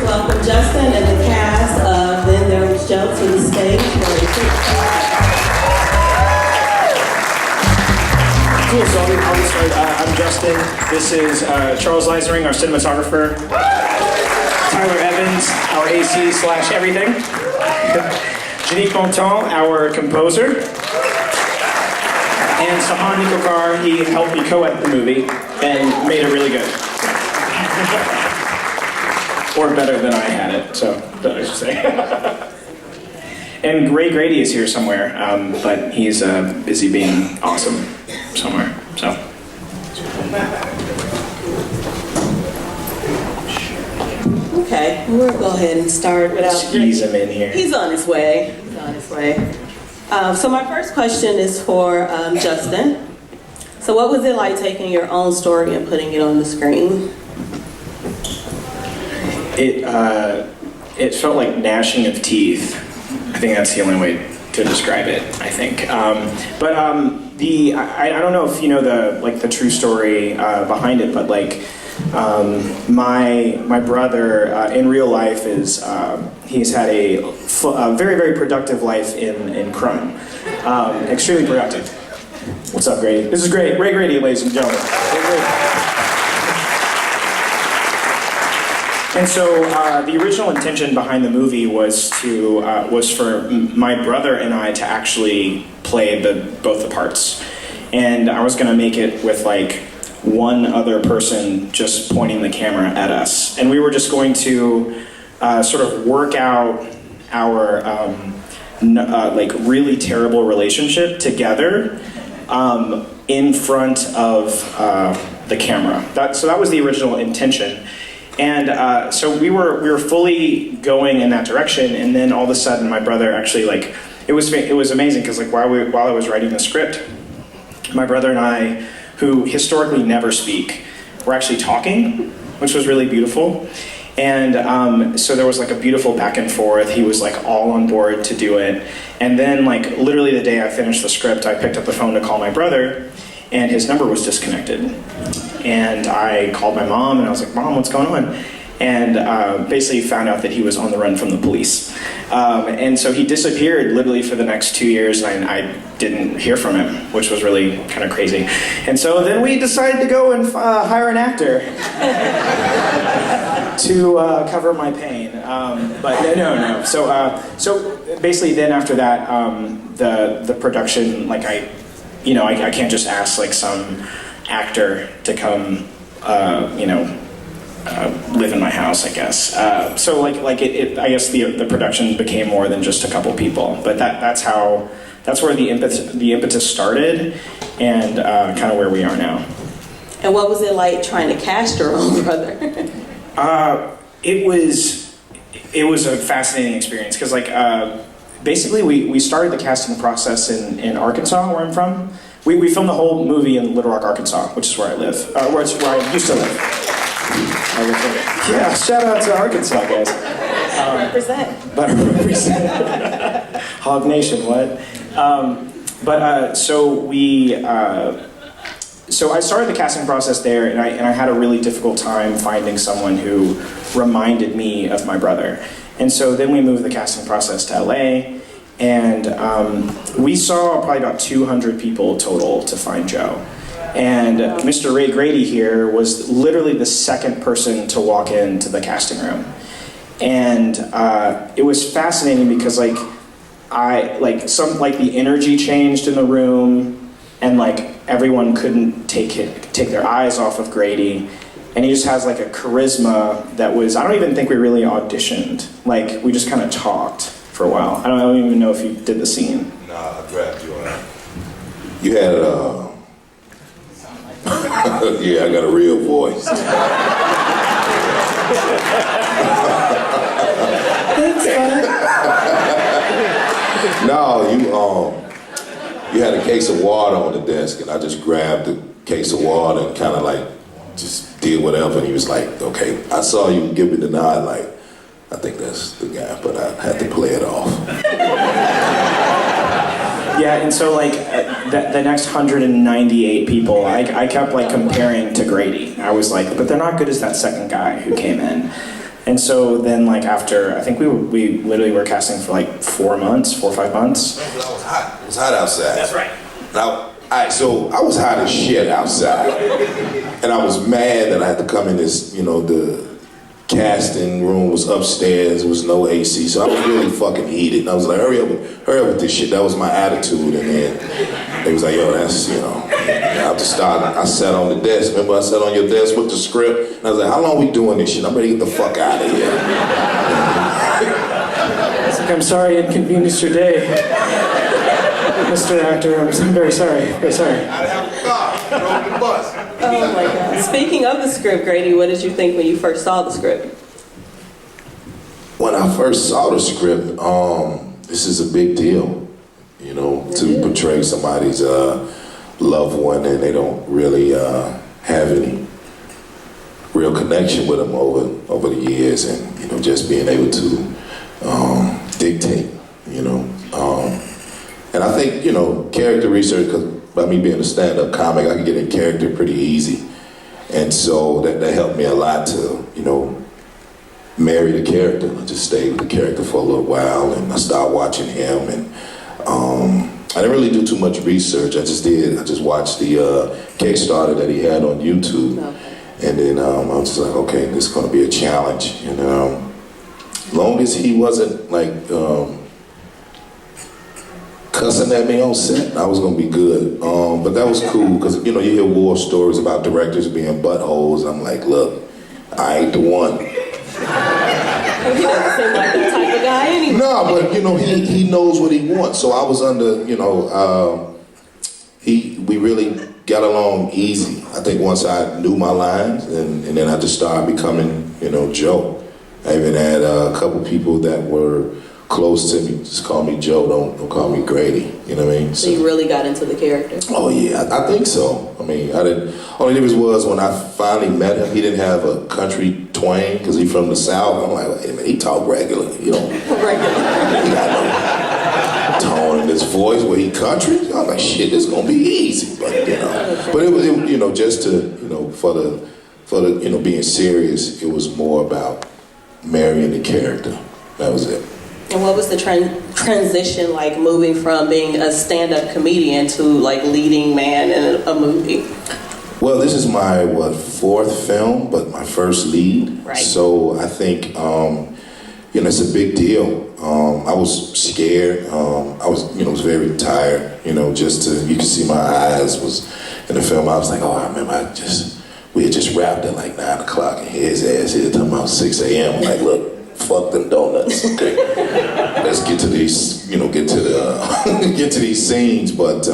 to welcome Justin and the cast of Then There Was Joe to the stage for a quick Cool, so I'll get started. I'm Justin. This is Charles Leisering, our cinematographer. Tyler Evans, our AC/everything. Janique Bontemps, our composer. And Sahan Nikokar, he helped me co-edit the movie and made it really good. Or better than I had it, so I should say. And Ray Grady is here somewhere, but he's busy being awesome somewhere, so. Okay, we'll go ahead and start without... Squeeze him in here. He's on his way. He's on his way. So my first question is for Justin. So what was it like taking your own story and putting it on the screen? It felt like gnashing of teeth. I think that's the only way to describe it, I think. I don't know if you know the true story behind it, but my brother in real life is he's had a very, very productive life in crime. Extremely productive. What's up, Grady? This is great. Ray Grady, ladies and gentlemen. And so the original intention behind the movie was for my brother and I to actually play both the parts. And I was gonna make it with one other person just pointing the camera at us. And we were just going to sort of work out our really terrible relationship together in front of the camera. So that was the original intention. And so we were fully going in that direction, and then all of a sudden my brother actually it was amazing because while I was writing the script, my brother and I, who historically never speak, were actually talking, which was really beautiful. And so there was a beautiful back and forth. He was all on board to do it. And then literally the day I finished the script, I picked up the phone to call my brother, and his number was disconnected. And I called my mom, and I was like, "Mom, what's going on?" And basically found out that he was on the run from the police. And so he disappeared literally for the next 2 years, and I didn't hear from him, which was really kind of crazy. And so then we decided to go and hire an actor to cover my pain. But no. So basically then after that, the production, I can't just ask some actor to come, live in my house, I guess. So I guess the production became more than just a couple people, but that's where the impetus started, and kind of where we are now. And what was it like trying to cast your own brother? It was a fascinating experience because basically we started the casting process in Arkansas, where I'm from. We filmed the whole movie in Little Rock, Arkansas, which is where I live, where I used to live. Yeah, shout out to Arkansas, guys. Represent. But represent. Hog Nation, what? So I started the casting process there, and I had a really difficult time finding someone who reminded me of my brother. And so then we moved the casting process to LA, and we saw probably about 200 people total to find Joe. And Mr. Ray Grady here was literally the second person to walk into the casting room. And it was fascinating because the energy changed in the room, and everyone couldn't take their eyes off of Grady. And he just has a charisma that was, I don't even think we really auditioned. We just kind of talked for a while. I don't even know if you did the scene. Nah, I grabbed you on that. You had yeah, I got a real voice. No, you had a case of water on the desk, and I just grabbed the case of water and kind of just did whatever. And he was like, "Okay, I saw you give me the nod, I think that's the guy," but I had to play it off. Yeah, and so the next 198 people, I kept comparing to Grady. I was but they're not good as that second guy who came in. And so then, like, after, I think we literally were casting for like 4 months, 4 or 5 months. It was hot. It was hot outside. That's right. Now, so I was hot as shit outside, and I was mad that I had to come in this, the casting room was upstairs, there was no AC, so I was really fucking heated. And I was like, hurry up with this shit. That was my attitude, and then they was like, yo, that's, after starting, I sat on the desk. Remember I sat on your desk with the script? And I was like, how long we doing this shit? I'm ready to get the fuck out of here. It's like, I'm sorry I inconvenienced your day. Mr. Actor, I'm very sorry, very sorry. I'd have a car, throw the bus. Oh my God. Speaking of the script, Grady, what did you think when you first saw the script? When I first saw the script, this is a big deal, to portray somebody's loved one and they don't really have any real connection with them over the years, and just being able to dictate, and I think character research, because by me being a stand-up comic, I can get in character pretty easy, and so that helped me a lot to marry the character. I just stayed with the character for a little while, and I started watching him, and I didn't really do too much research. I just watched the Kickstarter that he had on YouTube. Okay. And then I was just like, okay, this is going to be a challenge. Long as he wasn't like cussing at me on set, I was going to be good. But that was cool, because you hear war stories about directors being buttholes. I'm like, look, I ain't the one. He doesn't seem like that type of guy anymore. No, but he knows what he wants. So I was under, we really got along easy. I think once I knew my lines, and then I just started becoming, Joe. I even had a couple people that were close to me just call me Joe, don't call me Grady. You know what I mean? So you really got into the character? Oh yeah, I think so. I mean, I didn't. Only difference was when I finally met him, he didn't have a country twang because he's from the South. I'm like, wait a minute, he talk regular, Regular. He got no tone in his voice where he country. I'm like, shit, this is gonna be easy. But but it was just to for the being serious, it was more about marrying the character. That was it. And what was the transition like, moving from being a stand-up comedian to like leading man in a movie? Well, this is my fourth film, but my first lead. Right. So I think it's a big deal. I was scared. I was very tired. You could see my eyes was in the film. I was like, oh, I remember we had just wrapped at like 9 o'clock, and his ass here talking about 6 a.m. I'm like, look. Fuck them donuts. Okay, let's get to these. Get to these scenes. But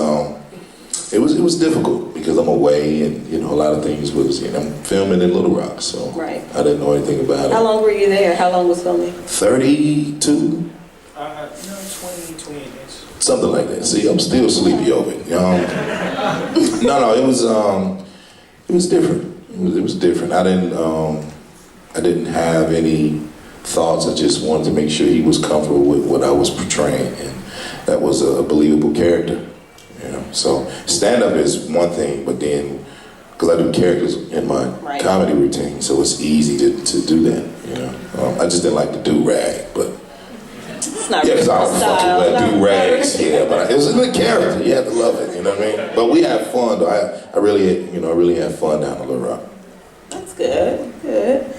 it was difficult because I'm away, and a lot of things was. I'm filming in Little Rock, so right. I didn't know anything about it. How long were you there? How long was filming? 32. 28 days. Something like that. See, I'm still sleepy over it. No, it was different. It was different. I didn't have any thoughts. I just wanted to make sure he was comfortable with what I was portraying, and that was a believable character. So stand-up is one thing, but then because I do characters in my comedy routine, so it's easy to do that. I just didn't like the do-rag, but it's not because I really don't fucking wear do-rags. But it was a good character. You had to love it. You know what I mean? But we had fun. Though. I really had fun down in Little Rock. That's good. Good.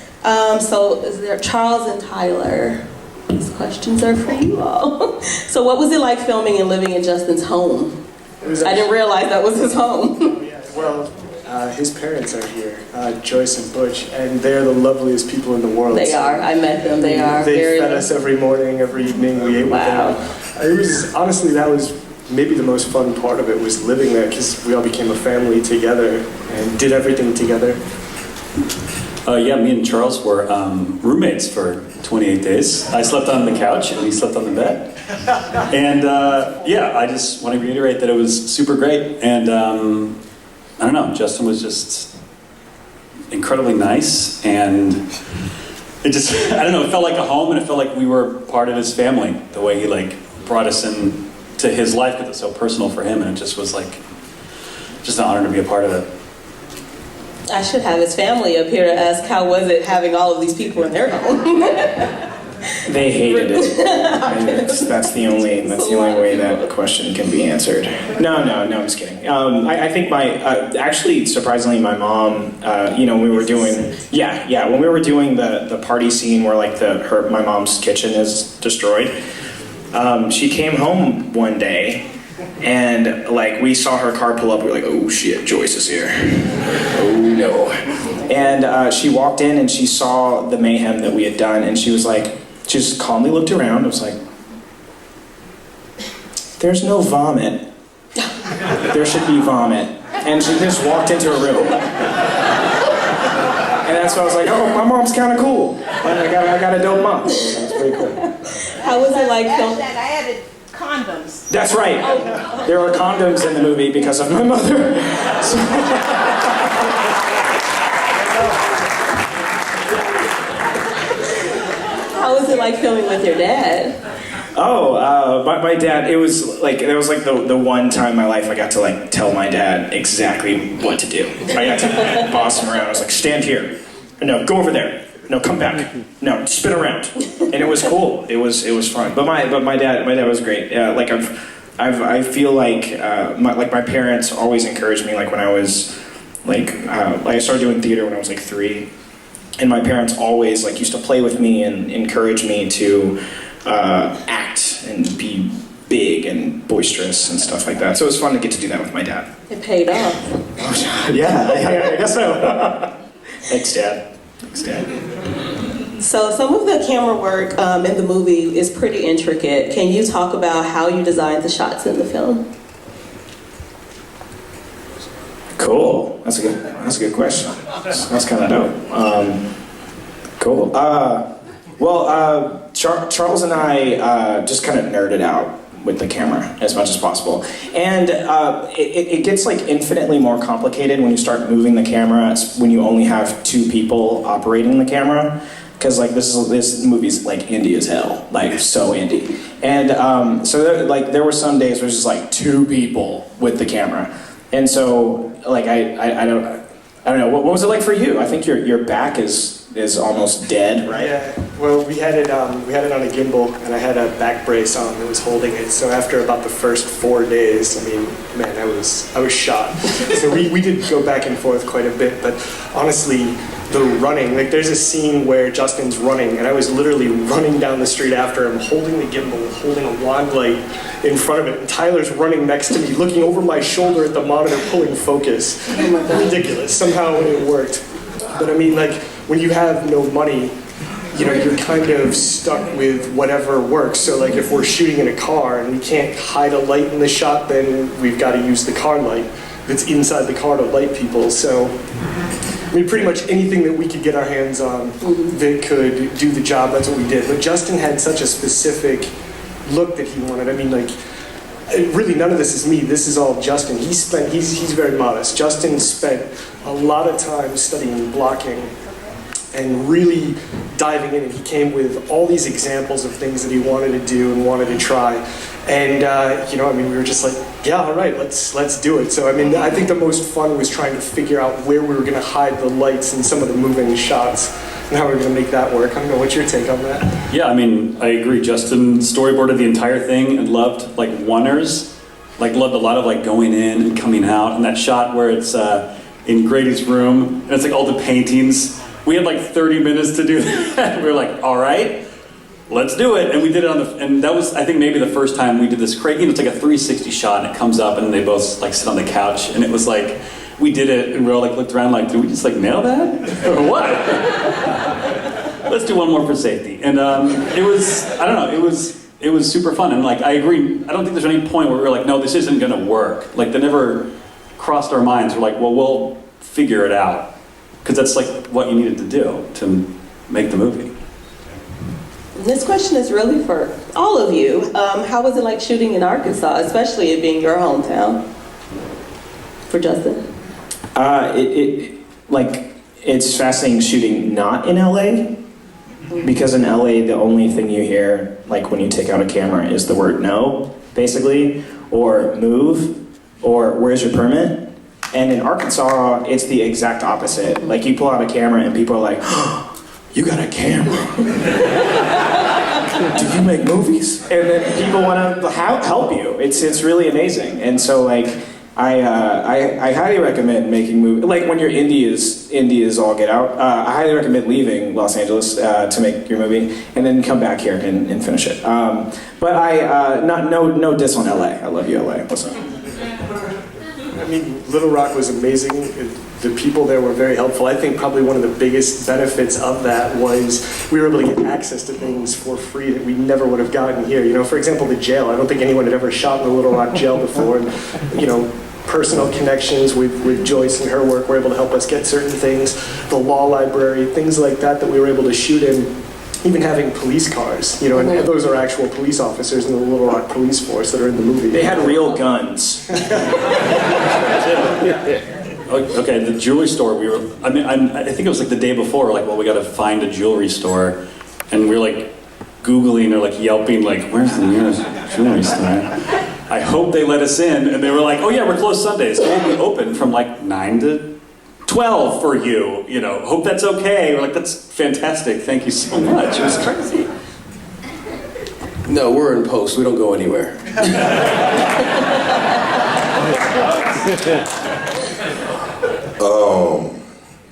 So is there Charles and Tyler? These questions are for you all. So what was it like filming and living in Justin's home? I didn't realize that was his home. Yeah, well, his parents are here, Joyce and Butch, and they're the loveliest people in the world. They are. I met them. They are. They fed us every morning, every evening. We ate with them. It was honestly, that was maybe the most fun part of it, was living there, because we all became a family together and did everything together. Yeah, me and Charles were roommates for 28 days. I slept on the couch and he slept on the bed. And I just want to reiterate that it was super great. And I don't know, Justin was just incredibly nice. And it just, I don't know, it felt like a home, and it felt like we were part of his family, the way he brought us in to his life, because it's so personal for him. And it just was just an honor to be a part of it. I should have his family up here to ask how was it having all of these people in their home. They hated it. That's the only way that question can be answered. No, I'm just kidding. I think actually, surprisingly, my mom, when we were doing, when we were doing the party scene where like my mom's kitchen is destroyed, she came home one day and like we saw her car pull up. We were like, oh shit, Joyce is here. Oh no. And she walked in and she saw the mayhem that we had done, and she was like, she just calmly looked around and was like, there's no vomit. There should be vomit. And she just walked into her room. And that's why I was like, oh, my mom's kind of cool. I got a dope mom. That's pretty cool. How was it like filming? I added condoms. That's right. There are condoms in the movie because of my mother. How was it like filming with your dad? My dad, it was like the one time in my life I got to like tell my dad exactly what to do. I got to boss him around. I was like, stand here. No, go over there. No, come back. No, spin around. And it was cool. It was fun. But my dad was great. Like I feel like my parents always encouraged me. Like when I was like I started doing theater when I was like 3. And my parents always like used to play with me and encourage me to act and be big and boisterous and stuff like that. So it was fun to get to do that with my dad. It paid off. Yeah, I guess so. Thanks, Dad. So some of the camera work in the movie is pretty intricate. Can you talk about how you designed the shots in the film? Cool. That's a good question. That's kind of dope. Cool. Charles and I just kind of nerded out with the camera as much as possible, and it gets like infinitely more complicated when you start moving the camera when you only have 2 people operating the camera. Because like this movie's like indie as hell, like so indie, and so there were some days where it was just like 2 people with the camera. And so, like, I don't know. What was it like for you? I think your back is almost dead, right? Yeah. Well, we had it on a gimbal, and I had a back brace on that was holding it. So after about the first 4 days, I mean, man, I was shot. So we did go back and forth quite a bit, but honestly, the running, like there's a scene where Justin's running, and I was literally running down the street after him, holding the gimbal, holding a wand light in front of it, and Tyler's running next to me, looking over my shoulder at the monitor, pulling focus. Ridiculous. Somehow it worked. But I mean, like, when you have no money, you're kind of stuck with whatever works. So like if we're shooting in a car and we can't hide a light in the shot, then we've got to use the car light that's inside the car to light people. So I mean, pretty much anything that we could get our hands on that could do the job, that's what we did. But Justin had such a specific look that he wanted. I mean, like, really none of this is me. This is all Justin. He's very modest. Justin spent a lot of time studying blocking and really diving in, and he came with all these examples of things that he wanted to do and wanted to try. And we were just like, yeah, all right, let's do it. So I mean, I think the most fun was trying to figure out where we were going to hide the lights in some of the moving shots and how we were going to make that work. I don't know, what's your take on that? Yeah, I mean, I agree. Justin storyboarded the entire thing and loved like one-ers, like loved a lot of like going in and coming out, and that shot where it's in Grady's room and it's like all the paintings. We had like 30 minutes to do that. We were like, all right, let's do it. And we did it and that was, I think, maybe the first time we did this crazy, it's like a 360 shot, and it comes up and they both like sit on the couch, and it was like, we did it and we all like looked around like, did we just like nail that? Or what? Let's do one more for safety. And it was, I don't know, it was super fun. And like, I agree, I don't think there's any point where we were like, no, this isn't gonna work. Like, that never crossed our minds. We're like, well, we'll figure it out. Because that's like what you needed to do to make the movie. This question is really for all of you. How was it like shooting in Arkansas, especially it being your hometown? For Justin? It's fascinating shooting not in LA, because in LA the only thing you hear, like when you take out a camera, is the word no, basically, or move, or where's your permit? And in Arkansas, it's the exact opposite. Like you pull out a camera and people are like, oh, you got a camera? Do you make movies? And then people want to help you. It's really amazing. And so like, I highly recommend making movies. Like when your Indies all get out, I highly recommend leaving Los Angeles to make your movie and then come back here and finish it. But no diss on LA. I love you, LA. What's up? I mean, Little Rock was amazing. The people there were very helpful. I think probably one of the biggest benefits of that was we were able to get access to things for free that we never would have gotten here. You know, for example, the jail. I don't think anyone had ever shot in the Little Rock jail before. And, you know, personal connections with Joyce and her work were able to help us get certain things. The law library, things like that we were able to shoot in. Even having police cars, you know, and those are actual police officers in the Little Rock police force that are in the movie. They had real guns. Okay, the jewelry store, I think it was like the day before, like, well, we gotta find a jewelry store. And we were like Googling or like Yelping, like, where's the nearest jewelry store? I hope they let us in. And they were like, oh yeah, we're closed Sundays. We'll be open from like 9 to 12 for you, you know, hope that's okay. We're like, that's fantastic, thank you so much. It was crazy. No, we're in post, we don't go anywhere.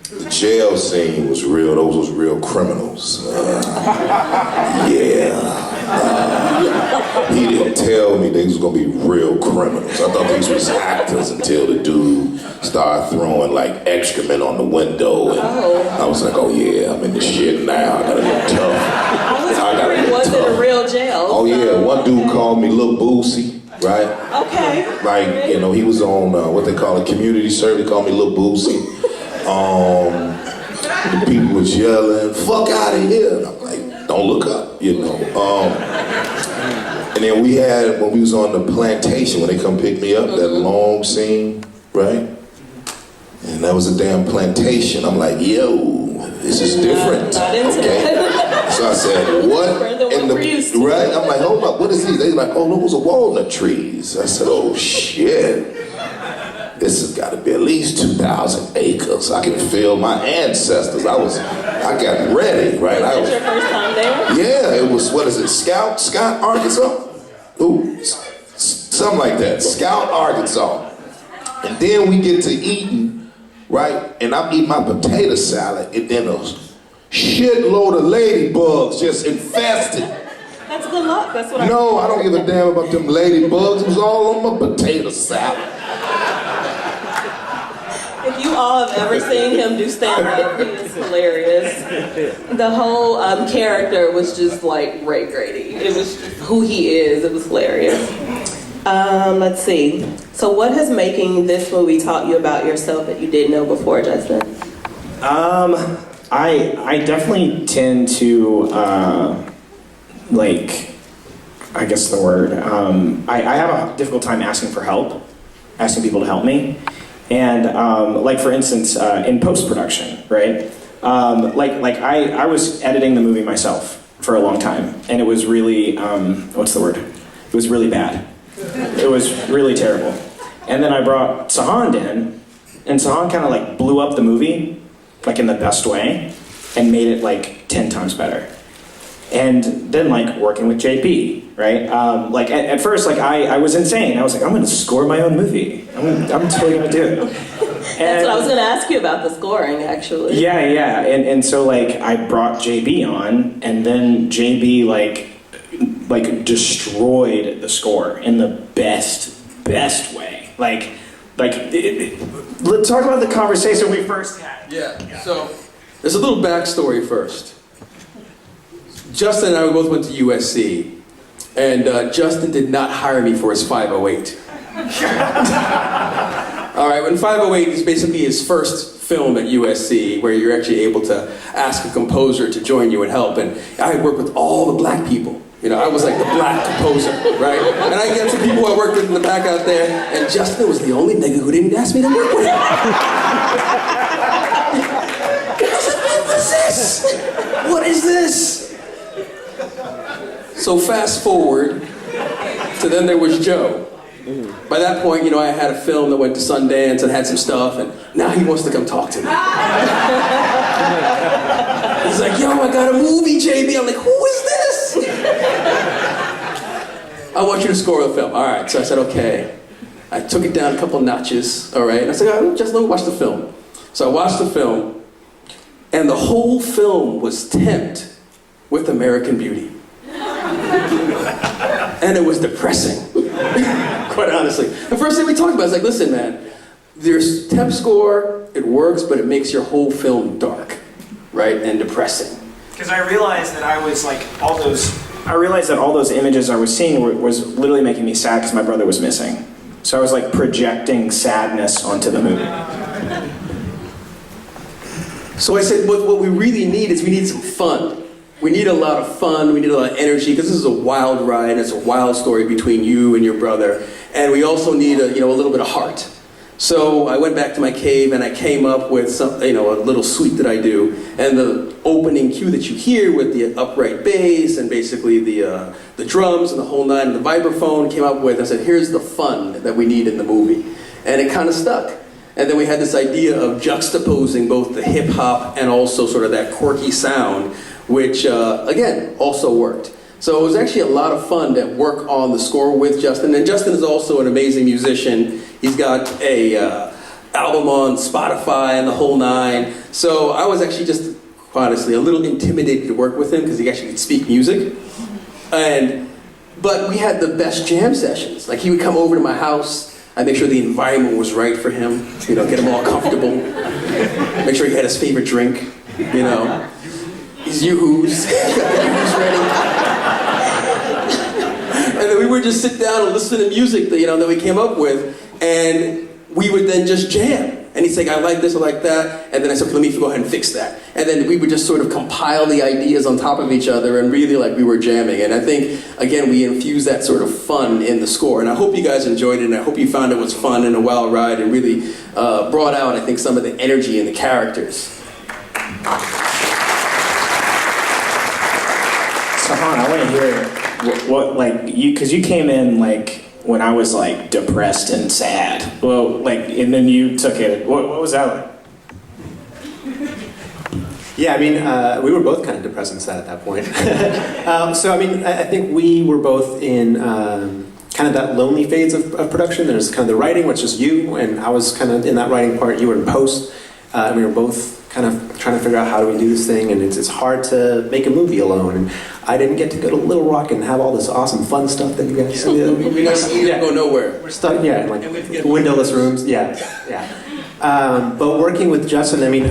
The jail scene was real. Those was real criminals. He didn't tell me they was gonna be real criminals. I thought these was actors until the dude started throwing like excrement on the window, and I was like, oh yeah, I'm in the shit now. I gotta get tough. Was it a real jail? Oh yeah, one dude called me Lil Boosie, right? Okay. Like, you know, he was on what they call a community service. They called me Lil Boosie. The people was yelling, fuck out of here. And I'm like, don't look up, you know. And then we had, when we was on the Plantation, when they come pick me up, that long scene, right? And that was a damn plantation. I'm like, yo, this is different. Okay. So I said, what? Right? I'm like, hold up, what is these? They like, oh, those are walnut trees. I said, oh shit. This has got to be at least 2,000 acres. I can feel my ancestors. I got ready, right? Was that your first time there? Yeah, it was, what is it, Scott, Arkansas? Ooh, something like that, Scout, Arkansas. And then we get to eating, right? And I'm eating my potato salad, and then a shitload of ladybugs just infested. That's good luck, that's what No, I don't give a damn about them ladybugs. It was all on my potato salad. If you all have ever seen him do stand-up, he is hilarious. The whole character was just like Ray Grady. It was just who he is. It was hilarious. Let's see. So what has making this movie taught you about yourself that you didn't know before, Justin? I definitely tend to, like, I guess the word, I have a difficult time asking for help, asking people to help me. And like for instance, in post-production, right? I was editing the movie myself for a long time, and it was really, what's the word? It was really bad. It was really terrible. And then I brought Sahand in, and Sahand kind of like blew up the movie, like in the best way, and made it like 10 times better. And then like working with JP, right? Like at first, like I was insane. I was like, I'm gonna score my own movie. I'm totally gonna do it. That's what I was gonna ask you about, the scoring, actually. Yeah. And so like I brought JB on, and then JB like destroyed the score in the best way. Let's talk about the conversation we first had. Yeah. So there's a little backstory first. Justin and I both went to USC, and Justin did not hire me for his 508. All right, when 508 is basically his first film at USC, where you're actually able to ask a composer to join you and help. And I worked with all the black people. You know, I was like the black composer, right? And I get some people I worked with in the back out there, and Justin was the only nigga who didn't ask me to work with him. I was like, what's this? What is this? So fast forward to then there was Joe. By that point, you know, I had a film that went to Sundance and had some stuff, and now he wants to come talk to me. He's like, yo, I got a movie, JB. I'm like, who is this? I want you to score the film. All right, so I said, okay. I took it down a couple notches, all right? And I said, oh, just let me watch the film. So I watched the film, and the whole film was temped with American Beauty. And it was depressing, quite honestly. The first thing we talked about is like, listen, man, there's temp score, it works, but it makes your whole film dark, right, and depressing. Because I realized that I realized that all those images I was seeing was literally making me sad because my brother was missing. So I was like projecting sadness onto the movie. So I said, what we really need is we need some fun. We need a lot of fun, we need a lot of energy, because this is a wild ride, it's a wild story between you and your brother. And we also need a little bit of heart. So I went back to my cave and I came up with some, a little suite that I do. And the opening cue that you hear with the upright bass and basically the drums and the whole nine and the vibraphone came up with, I said, here's the fun that we need in the movie. And it kind of stuck. And then we had this idea of juxtaposing both the hip hop and also sort of that quirky sound, which again, also worked. So it was actually a lot of fun to work on the score with Justin. And Justin is also an amazing musician. He's got a album on Spotify and the whole nine. So I was actually just, honestly, a little intimidated to work with him because he actually could speak music. But we had the best jam sessions. Like he would come over to my house. I'd make sure the environment was right for him. Get him all comfortable. Make sure he had his favorite drink. His Yoo-Hoos. Yoo-Hoos ready. And then we would just sit down and listen to music that we came up with, and we would then just jam. And he'd say, I like this, I like that. And then I said, okay, let me go ahead and fix that. And then we would just sort of compile the ideas on top of each other and really like we were jamming. And I think, again, we infused that sort of fun in the score. And I hope you guys enjoyed it, and I hope you found it was fun and a wild ride and really brought out, I think, some of the energy in the characters. So Han, I want to hear because you came in when I was depressed and sad. Well, and then you took it. What was that like? Yeah, I mean, we were both kind of depressed and sad at that point. So, I mean, I think we were both in kind of that lonely phase of production. There's kind of the writing, which is you, and I was kind of in that writing part. You were in post. And we were both kind of trying to figure out how do we do this thing, and it's hard to make a movie alone. And I didn't get to go to Little Rock and have all this awesome fun stuff that you guys did. We didn't go nowhere. We're stuck, in windowless rooms. Yeah. But working with Justin, I mean,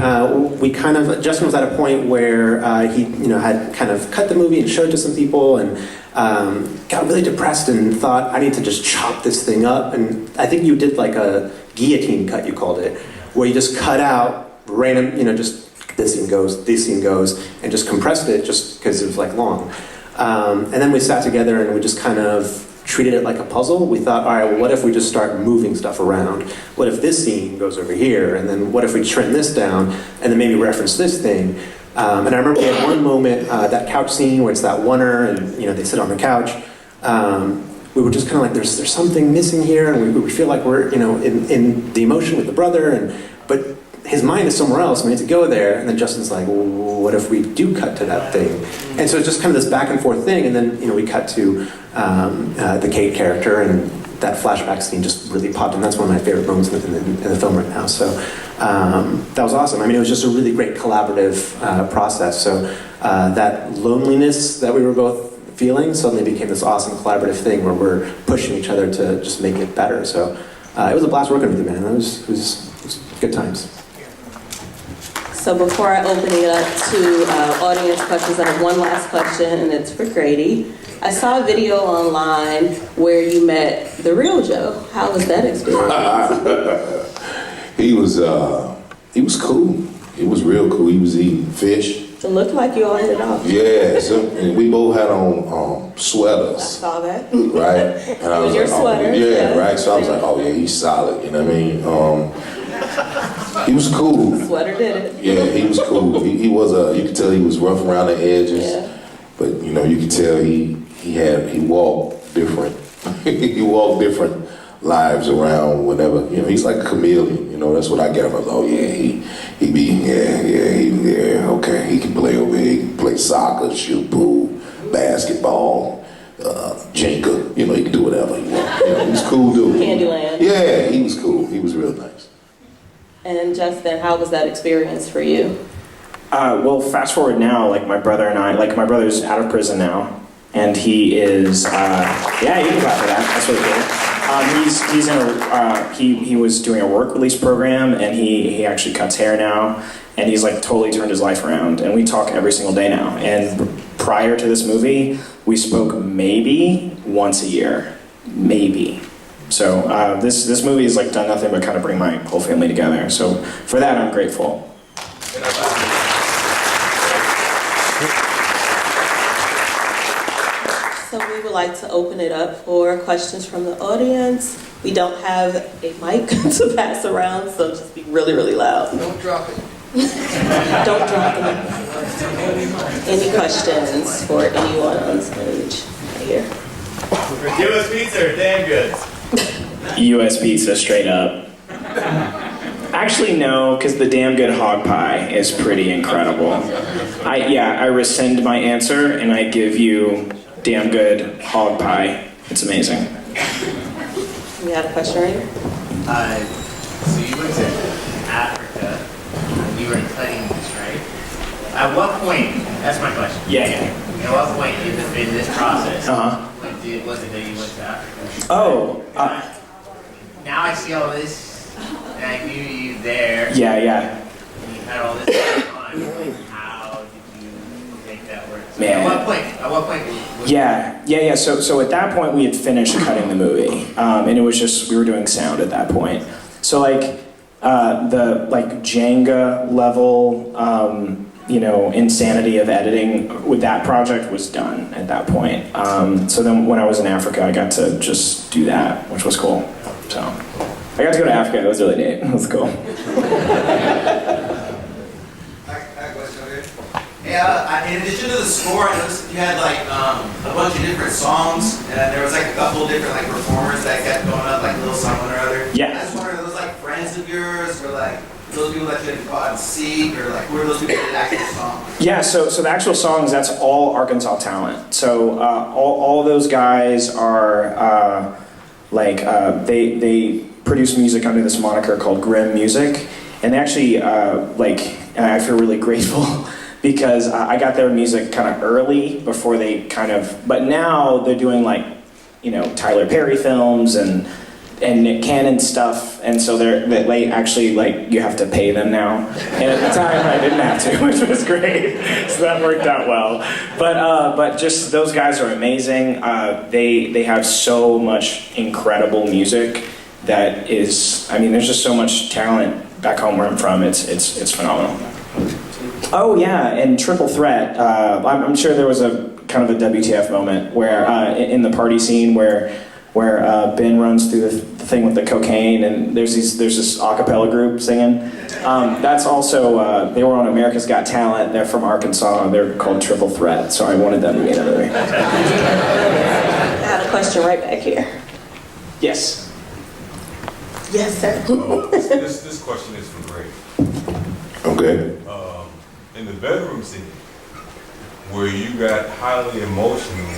Justin was at a point where he, had kind of cut the movie and showed it to some people, and got really depressed and thought, I need to just chop this thing up. And I think you did like a guillotine cut, you called it, where you just cut out random, just this scene goes, and just compressed it just because it was long. And then we sat together and we just kind of treated it like a puzzle. We thought, all right, well, what if we just start moving stuff around? What if this scene goes over here? And then what if we trim this down and then maybe reference this thing? And I remember we had one moment, that couch scene where it's that oneer and they sit on the couch. We were just kind of like, there's something missing here, and we feel like we're in the emotion with the brother, but his mind is somewhere else. We need to go there. And then Justin's like, well, what if we do cut to that thing? And so it's just kind of this back and forth thing. And then we cut to the Kate character, and that flashback scene just really popped. And that's one of my favorite moments in the film right now. So that was awesome. I mean, it was just a really great collaborative process. So that loneliness that we were both feeling suddenly became this awesome collaborative thing where we're pushing each other to just make it better. So it was a blast working with you, man. It was good times. So before I open it up to audience questions, I have one last question, and it's for Grady. I saw a video online where you met the real Joe. How was that experience? He was cool. He was real cool. He was eating fish. It looked like you all hit it off. Yeah, and we both had on sweaters. I saw that. Right? And I was your like, sweater. yeah, right. So I was like, oh yeah, he's solid. You know what I mean? He was cool. Sweater did it. Yeah, he was cool. He was you could tell he was rough around the edges. Yeah. But you could tell he walked different. He walked different lives around whenever, you know, he's like a chameleon, you know, that's what I get from him. Oh yeah, okay, he can play over here, he can play soccer, shoot pool, basketball, Jenga, you know, he can do whatever he wants. You know, he's a cool dude. Candyland. Yeah, he was cool, he was real nice. And Justin, how was that experience for you? Well, fast forward now, like my brother and I, like my brother's out of prison now, and he is, yeah, you can clap for that, that's really cool. He's in a, he was doing a work release program, and he actually cuts hair now, and he's like totally turned his life around, and we talk every single day now. And prior to this movie, we spoke maybe once a year, maybe. So this movie has like done nothing but kind of bring my whole family together. So for that, I'm grateful. So we would like to open it up for questions from the audience. We don't have a mic to pass around, so just be really, really loud. Don't drop it. Don't drop it. Any questions for anyone on stage here? US Pizza or Damn Goods? US Pizza, straight up. Actually, no, because the Damn Good Hog Pie is pretty incredible. I rescind my answer and I give you Damn Good Hog Pie. It's amazing. We had a question right here. So you went to Africa, you were studying this, right? At what point, that's my question. Yeah. At what point in this process, was it that you went to Africa? Oh. Now I see all this, and I knew you there. Yeah. And you had all this going on. How did you make that work? So Man. At what point? Yeah. So at that point, we had finished cutting the movie, and it was just we were doing sound at that point. So like the like Jenga level, insanity of editing with that project was done at that point. So then when I was in Africa, I got to just do that, which was cool. So I got to go to Africa. It was really neat. It was cool. Yeah, in addition to the score, I noticed you had like a bunch of different songs, and there was like a couple different like performers that kept going up, like Lil Someone or other. Yeah. I was wondering, are those like friends of yours, or like those people that you had caught and seek, or like who are those people that did actual songs? Yeah, so the actual songs, that's all Arkansas talent. So all those guys are they produce music under this moniker called Grim Music, and they actually I feel really grateful because I got their music kind of early before they but now they're doing Tyler Perry films and Nick Cannon stuff, and so they actually you have to pay them now. And at the time I didn't have to, which was great. So that worked out well. But just those guys are amazing. They have so much incredible music that is. I mean, there's just so much talent back home where I'm from. It's phenomenal. Oh yeah, and Triple Threat. I'm sure there was a kind of a WTF moment where in the party scene where Ben runs through the thing with the cocaine, and there's this a cappella group singing. That's also they were on America's Got Talent. They're from Arkansas. They're called Triple Threat. So I wanted them to be in the movie. I had a question right back here. Yes. Yes, sir. This question is for Greg. Okay. In the bedroom scene, where you got highly emotional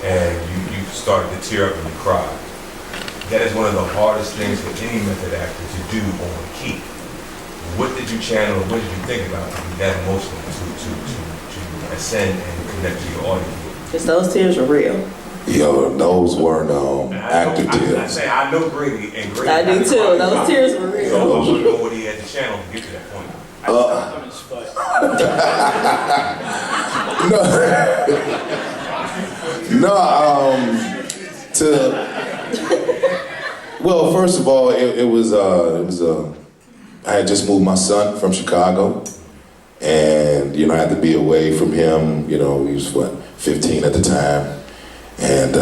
and you started to tear up and you cried, that is one of the hardest things for any method actor to do on key. What did you channel? What did you think about to be that emotional to ascend and connect to your audience? Because those tears were real. Yo, those weren't actor tears. I know Grady, and Grady. I do too. Those tears were real. So I want to know what he had to channel to get to that point. Well, first of all, it was I had just moved my son from Chicago, and I had to be away from him. He was 15 at the time, and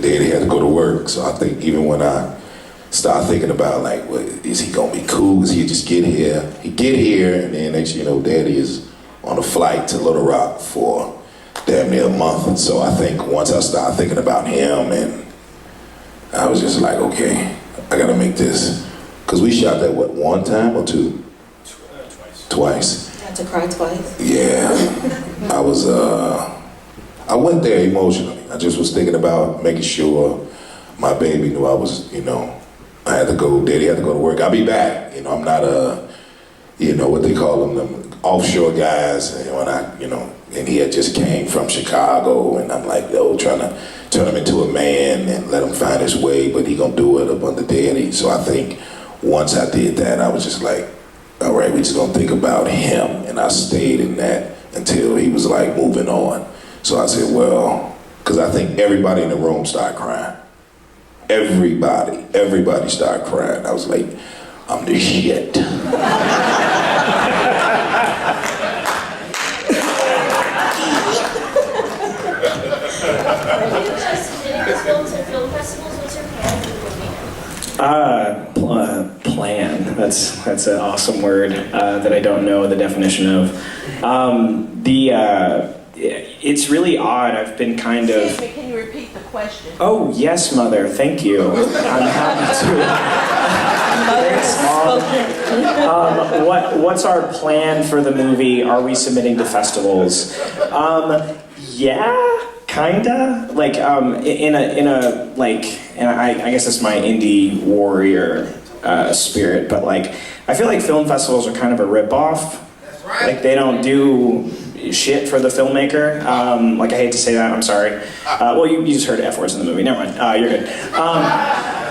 he had to go to work. So I think even when I start thinking about is he gonna be cool? Is he just get here? He get here, and then next thing you know, Daddy is on a flight to Little Rock for damn near a month. And so I think once I start thinking about him, and I was just like, okay, I gotta make this. Cause we shot that, what, one time or two? Twice. You had to cry twice? Yeah. I went there emotionally. I just was thinking about making sure my baby knew I was, I had to go, Daddy had to go to work. I'll be back. I'm not what they call them offshore guys, and he had just came from Chicago, and I'm like, trying to turn him into a man and let him find his way, but he gonna do it up under Daddy. So I think once I did that, I was just like, all right, we just gonna think about him, and I stayed in that until he was like moving on. So I said, well, because I think everybody in the room started crying. Everybody started crying. I was like, I'm the shit. Plan. That's an awesome word that I don't know the definition of. It's really odd. I've been kind of. Excuse me, can you repeat the question? Oh yes, Mother. Thank you. I'm happy to. What's our plan for the movie? Are we submitting to festivals? Yeah, kinda. Like in a like, and I guess it's my indie warrior spirit, but like I feel like film festivals are kind of a ripoff. That's right. Like they don't do shit for the filmmaker. Like I hate to say that, I'm sorry. Well, you just heard F words in the movie, never mind. You're good.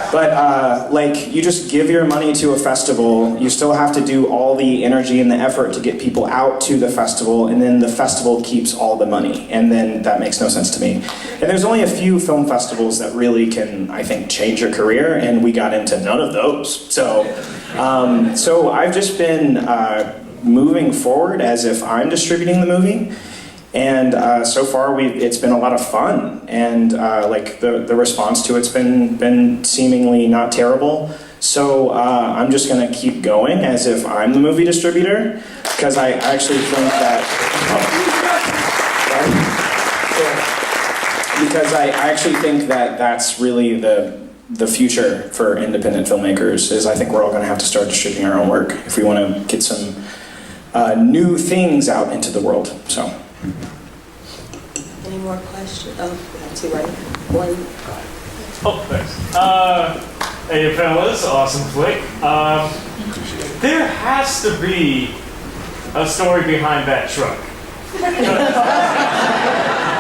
But like you just give your money to a festival, you still have to do all the energy and the effort to get people out to the festival, and then the festival keeps all the money, and then that makes no sense to me. And there's only a few film festivals that really can, I think, change your career, and we got into none of those. So I've just been moving forward as if I'm distributing the movie, and so far it's been a lot of fun, and like the response to it's been seemingly not terrible. So I'm just gonna keep going as if I'm the movie distributor, because I actually think that that's really the future for independent filmmakers. Is I think we're all gonna have to start distributing our own work if we want to get some new things out into the world. So. Any more questions? Oh, we have two, right? One. Oh, thanks. Hey, fellas, awesome flick. There has to be a story behind that truck.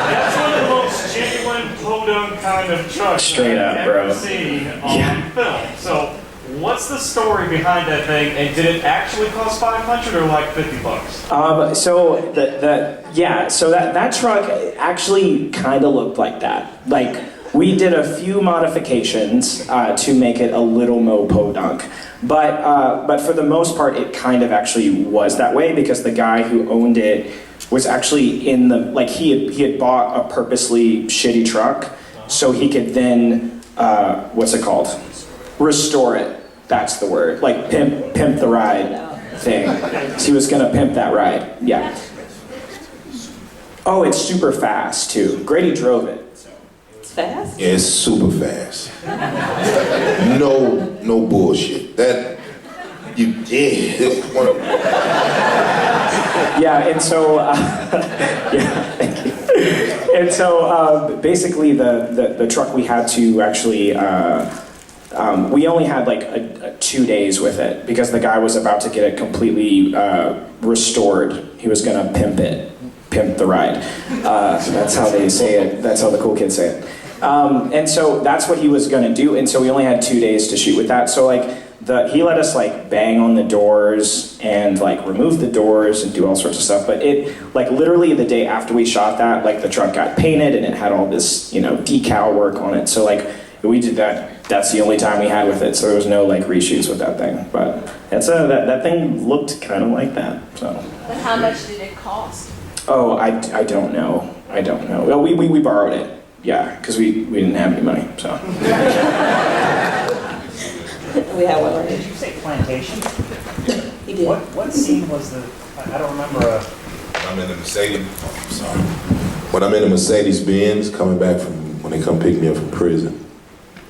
That's one of the most genuine, podunk kind of trucks Straight up, I've ever seen on film. So, what's the story behind that thing, and did it actually cost $500 or like $50? So that truck actually kind of looked like that. Like we did a few modifications to make it a little more podunk, but for the most part, it kind of actually was that way because the guy who owned it was actually he had bought a purposely shitty truck so he could then restore it. That's the word. Like pimp the ride thing. So he was gonna pimp that ride. Yeah. Oh, it's super fast too. Grady drove it. It's fast? Yeah, it's super fast. No bullshit. Yeah, and so thank you. And so basically the truck we had to actually we only had like 2 days with it because the guy was about to get it completely restored. He was gonna pimp the ride. So that's how they say it. That's how the cool kids say it. And so that's what he was gonna do. And so we only had 2 days to shoot with that. So like he let us like bang on the doors and like remove the doors and do all sorts of stuff. But it like literally the day after we shot that, like the truck got painted and it had all this decal work on it. So like we did that. That's the only time we had with it, so there was no like reshoots with that thing. But that thing looked kind of like that. So. But how much did it cost? Oh, I don't know. Well, we borrowed it. Yeah, because we didn't have any money. So. We had one. Did you say Plantation? He did. What scene was the? I don't remember. I'm in the Mercedes. I'm sorry. When I'm in the Mercedes Benz coming back from when they come pick me up from prison.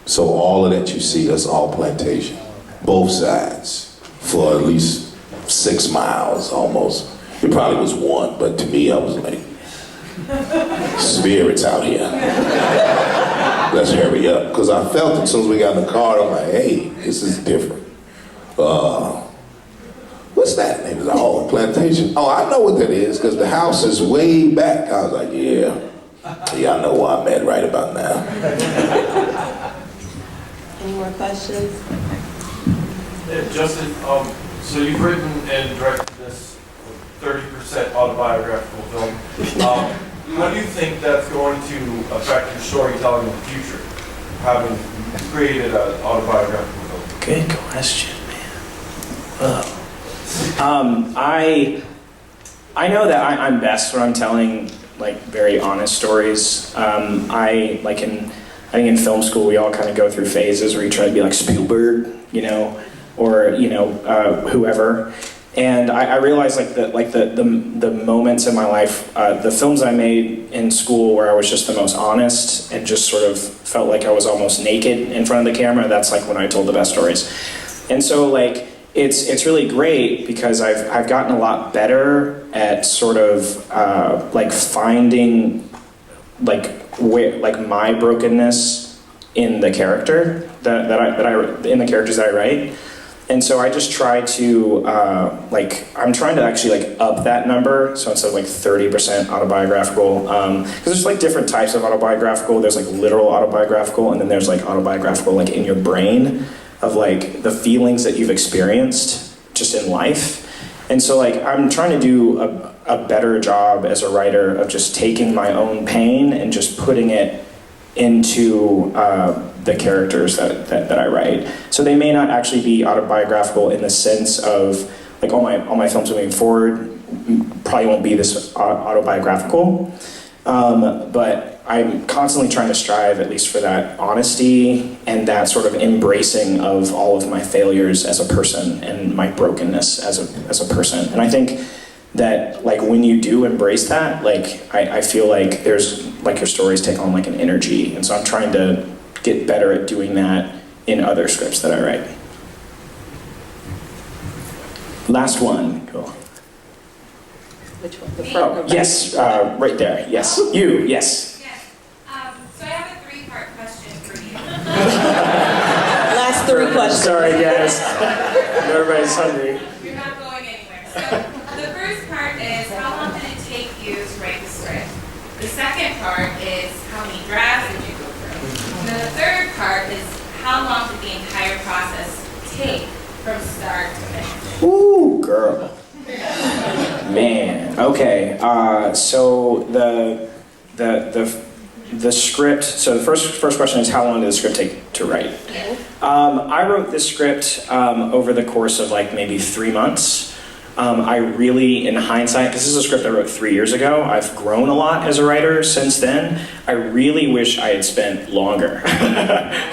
So all of that you see, that's all Plantation. Both sides, for at least 6 miles almost. It probably was 1, but to me I was like, spirits out here. Let's hurry up. Because I felt it as soon as we got in the car, I'm like, hey, this is different. What's that? And he was like, oh, Plantation. Oh, I know what that is, because the house is way back. I was like, yeah, I know where I'm at right about now. Any more questions? Yeah, Justin, so you've written and directed this 30% autobiographical film. How do you think that's going to affect your storytelling in the future, having created an autobiographical film? Good question, man. I know that I'm best when I'm telling like very honest stories. I think in film school we all kind of go through phases where you try to be like Spielberg, or whoever. And I realized the moments in my life, the films I made in school where I was just the most honest and just sort of felt like I was almost naked in front of the camera, that's like when I told the best stories. And so like, it's really great because I've gotten a lot better at sort of like finding like my brokenness in the character in the characters that I write. And so I just try to, I'm trying to actually like up that number. So instead of like 30% autobiographical, because there's like different types of autobiographical. There's like literal autobiographical, and then there's like autobiographical like in your brain of like the feelings that you've experienced just in life. And so like I'm trying to do a better job as a writer of just taking my own pain and just putting it into the characters that I write. So they may not actually be autobiographical in the sense of like all my films moving forward probably won't be this autobiographical, but I'm constantly trying to strive at least for that honesty and that sort of embracing of all of my failures as a person and my brokenness as a person. And I think that like when you do embrace that, like I feel like there's like your stories take on like an energy, and so I'm trying to get better at doing that in other scripts that I write. Last one. Cool. Which one? The front. Oh, yes, right there. Yes, you. Yes. So I have a 3-part question for you. Last 3 questions. Sorry, guys. Everybody's hungry. You're not going anywhere. So the first part is, how long did it take you to write the script? The second part is, how many drafts did you go through? And then the third part is, how long did the entire process take from start to finish? Ooh, girl. Man. Okay. So the script. So the first question is, how long did the script take to write? I wrote this script over the course of like maybe 3 months. I really, in hindsight, because this is a script I wrote 3 years ago, I've grown a lot as a writer since then. I really wish I had spent longer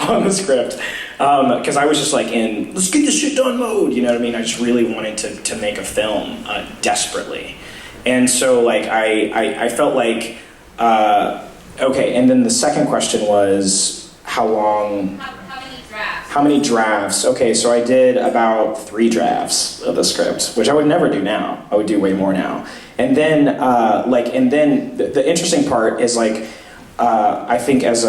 on the script, because I was just like in, let's get this shit done mode, you know what I mean? I just really wanted to make a film desperately. And so like, I felt like, okay, and then the second question was, how long? How many drafts? Okay, so I did about 3 drafts of the script, which I would never do now. I would do way more now. And then, the interesting part is like, I think as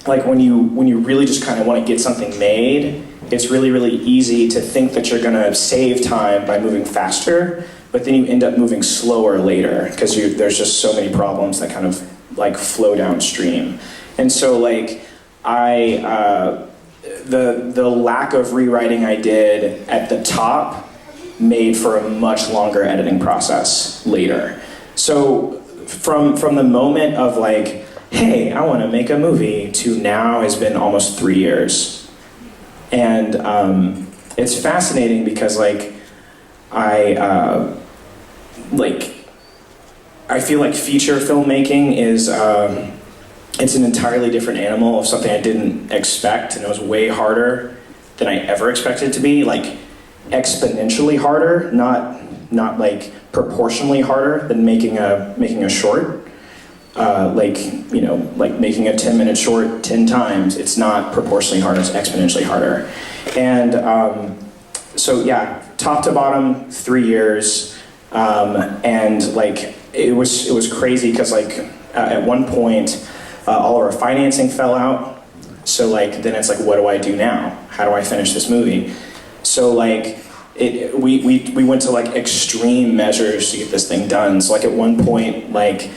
when you really just kind of want to get something made, it's really, really easy to think that you're gonna save time by moving faster, but then you end up moving slower later, because there's just so many problems that kind of like flow downstream. And so like, the lack of rewriting I did at the top made for a much longer editing process later. So from the moment of like, hey, I want to make a movie, to now has been almost 3 years. And it's fascinating because like, I feel like feature filmmaking is, it's an entirely different animal of something I didn't expect, and it was way harder than I ever expected it to be, like exponentially harder, not like proportionally harder than making a short. like making a 10-minute short 10 times. It's not proportionally harder, it's exponentially harder. And so yeah, top to bottom, 3 years. And like, it was crazy because like at one point, all of our financing fell out. So like, then it's like, what do I do now? How do I finish this movie? So like, we went to like extreme measures to get this thing done. So like at one point, like,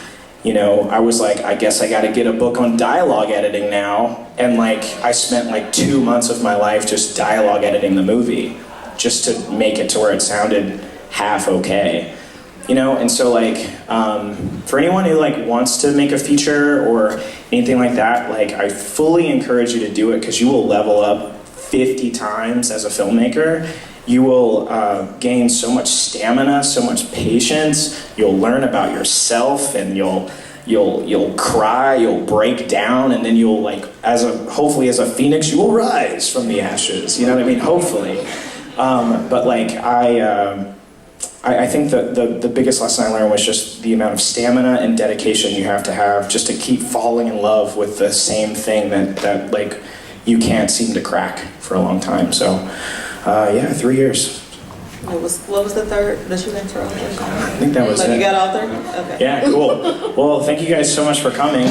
I was like, I guess I gotta get a book on dialogue editing now. And like, I spent like 2 months of my life just dialogue editing the movie, just to make it to where it sounded half okay. And so like, for anyone who like wants to make a feature or anything like that, like I fully encourage you to do it because you will level up 50 times as a filmmaker. You will gain so much stamina, so much patience. You'll learn about yourself, and you'll cry, you'll break down, and then you'll like, hopefully as a phoenix, you will rise from the ashes. You know what I mean? Hopefully. But like I think the biggest lesson I learned was just the amount of stamina and dedication you have to just to keep falling in love with the same thing that like you can't seem to crack for a long time. So. Yeah, 3 years. What was the third? Did you answer all those? I think that was it. You got all three? Okay. Yeah, cool. Well, thank you guys so much for coming.